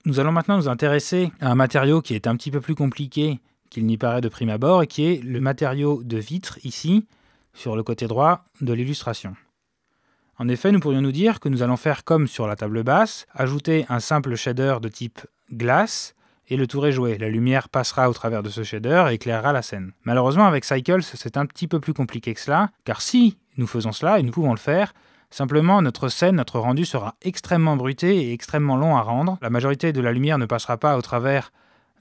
Nous allons maintenant nous intéresser à un matériau qui est un petit peu plus compliqué qu'il n'y paraît de prime abord et qui est le matériau de vitre ici, sur le côté droit de l'illustration. En effet, nous pourrions nous dire que nous allons faire comme sur la table basse, ajouter un simple shader de type glace et le tour est joué. La lumière passera au travers de ce shader et éclairera la scène. Malheureusement, avec Cycles, c'est un petit peu plus compliqué que cela, car si nous faisons cela, et nous pouvons le faire, simplement notre scène, notre rendu sera extrêmement bruité et extrêmement long à rendre. La majorité de la lumière ne passera pas au travers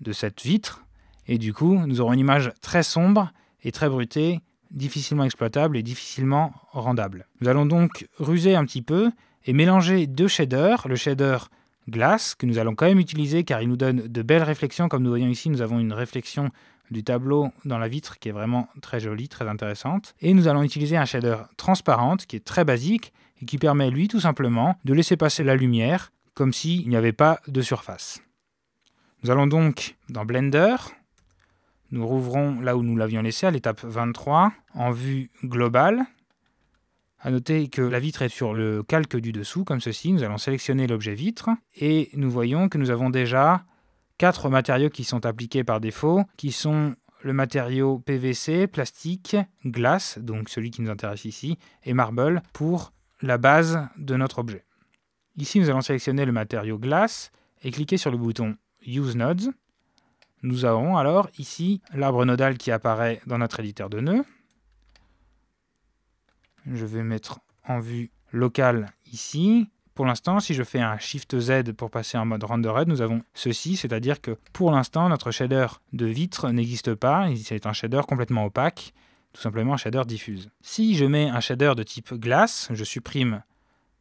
de cette vitre, et du coup, nous aurons une image très sombre et très bruitée, difficilement exploitable et difficilement rendable. Nous allons donc ruser un petit peu et mélanger deux shaders, le shader glace que nous allons quand même utiliser car il nous donne de belles réflexions. Comme nous voyons ici, nous avons une réflexion du tableau dans la vitre qui est vraiment très jolie, très intéressante. Et nous allons utiliser un shader transparente qui est très basique et qui permet lui tout simplement de laisser passer la lumière comme s'il n'y avait pas de surface. Nous allons donc dans Blender. Nous rouvrons là où nous l'avions laissé, à l'étape 23, en vue globale. À noter que la vitre est sur le calque du dessous, comme ceci. Nous allons sélectionner l'objet vitre et nous voyons que nous avons déjà 4 matériaux qui sont appliqués par défaut, qui sont le matériau PVC, plastique, glace, donc celui qui nous intéresse ici, et marble pour la base de notre objet. Ici, nous allons sélectionner le matériau glace et cliquer sur le bouton Use Nodes. Nous avons alors ici l'arbre nodal qui apparaît dans notre éditeur de nœuds. Je vais mettre en vue locale ici. Pour l'instant, si je fais un Shift Z pour passer en mode Rendered, nous avons ceci, c'est-à-dire que pour l'instant, notre shader de vitre n'existe pas. C'est un shader complètement opaque, tout simplement un shader diffuse. Si je mets un shader de type glace, je supprime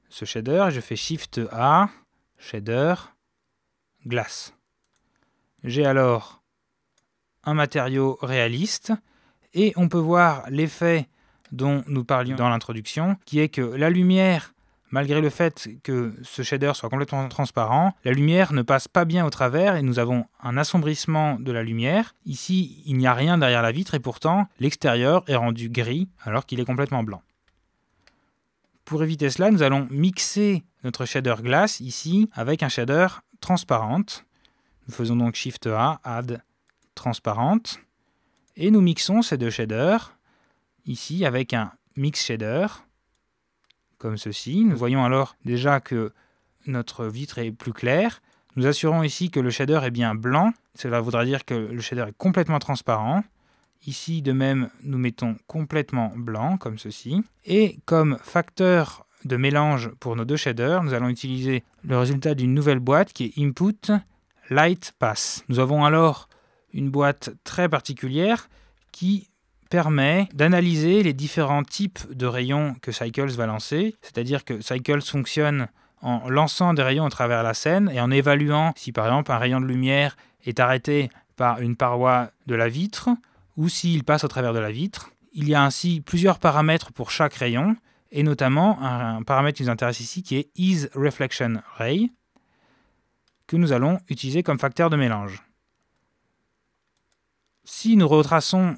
ce shader et je fais Shift A, shader, glace. J'ai alors un matériau réaliste et on peut voir l'effet dont nous parlions dans l'introduction, qui est que la lumière, malgré le fait que ce shader soit complètement transparent, la lumière ne passe pas bien au travers et nous avons un assombrissement de la lumière. Ici, il n'y a rien derrière la vitre et pourtant, l'extérieur est rendu gris alors qu'il est complètement blanc. Pour éviter cela, nous allons mixer notre shader glace ici avec un shader transparente. Nous faisons donc Shift A, Add, transparente. Et nous mixons ces deux shaders, ici avec un Mix Shader, comme ceci. Nous voyons alors déjà que notre vitre est plus claire. Nous assurons ici que le shader est bien blanc. Cela voudra dire que le shader est complètement transparent. Ici, de même, nous mettons complètement blanc, comme ceci. Et comme facteur de mélange pour nos deux shaders, nous allons utiliser le résultat d'une nouvelle boîte qui est Input Light Pass. Nous avons alors une boîte très particulière qui permet d'analyser les différents types de rayons que Cycles va lancer. C'est-à-dire que Cycles fonctionne en lançant des rayons à travers la scène et en évaluant si par exemple un rayon de lumière est arrêté par une paroi de la vitre ou s'il passe au travers de la vitre. Il y a ainsi plusieurs paramètres pour chaque rayon et notamment un paramètre qui nous intéresse ici qui est Ease Reflection Ray que nous allons utiliser comme facteur de mélange. Si nous retraçons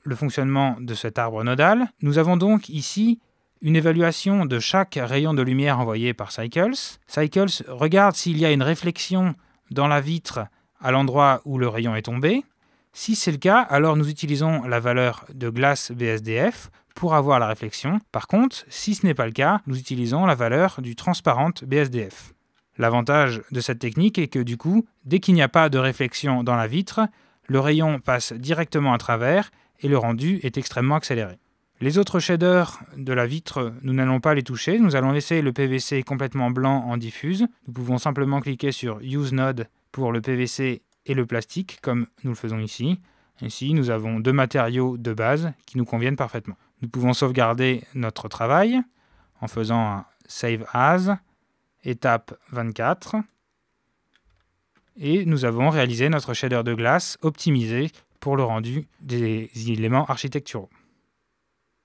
le fonctionnement de cet arbre nodal, nous avons donc ici une évaluation de chaque rayon de lumière envoyé par Cycles. Cycles regarde s'il y a une réflexion dans la vitre à l'endroit où le rayon est tombé. Si c'est le cas, alors nous utilisons la valeur de glace BSDF pour avoir la réflexion. Par contre, si ce n'est pas le cas, nous utilisons la valeur du transparente BSDF. L'avantage de cette technique est que du coup, dès qu'il n'y a pas de réflexion dans la vitre, le rayon passe directement à travers et le rendu est extrêmement accéléré. Les autres shaders de la vitre, nous n'allons pas les toucher. Nous allons laisser le PVC complètement blanc en diffuse. Nous pouvons simplement cliquer sur Use Node pour le PVC et le plastique, comme nous le faisons ici. Ici, nous avons deux matériaux de base qui nous conviennent parfaitement. Nous pouvons sauvegarder notre travail en faisant un Save As, étape 24. Et nous avons réalisé notre shader de glace optimisé pour le rendu des éléments architecturaux.